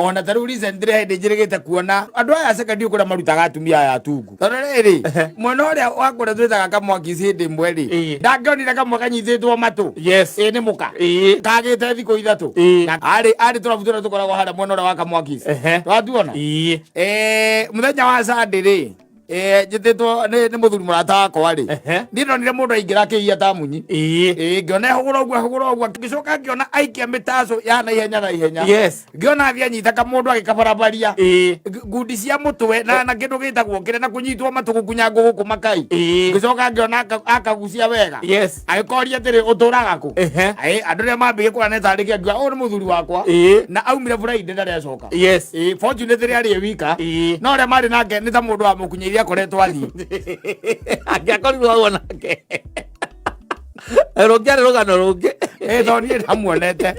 ona taru recently he njirigite kuona andu aya second ukura marutaga atumia aya atungu tondu riri mwana uria wakura twitaga kamwaki hindi mweri ndangionire kamwe kanyititwo matu yes ni muka kagite thiko ithatu na ari turabutura tukoragwo hara mwana uria wa kamwaki twatuona muthenya wa Sunday ri njititwo ni muthuri murata wakwa ri ndinonire mundu aingira akiia tamunyi ngiona hugura ogwa ngicoka ngiona aikia mitaco ya na ihenya ngiona athia anyita kamundu agikabarabaria ngundi cia mutwe na kindu gitagwo kire na kunyitwo matugu kunyangu guku makai ngicoka ngiona akagucia wega agikoria atiri uturaga ku andu ria mambige kwana tarikia ngiwa uyu ni muthuri wakwa na aumire Friday ndarecoka fortunately ari wika no ria mari nake ni ta mundu wa mukunyiria akoretwo athi angiakorirwo guo nake rungi ari rugano rungi thoni ndamuonete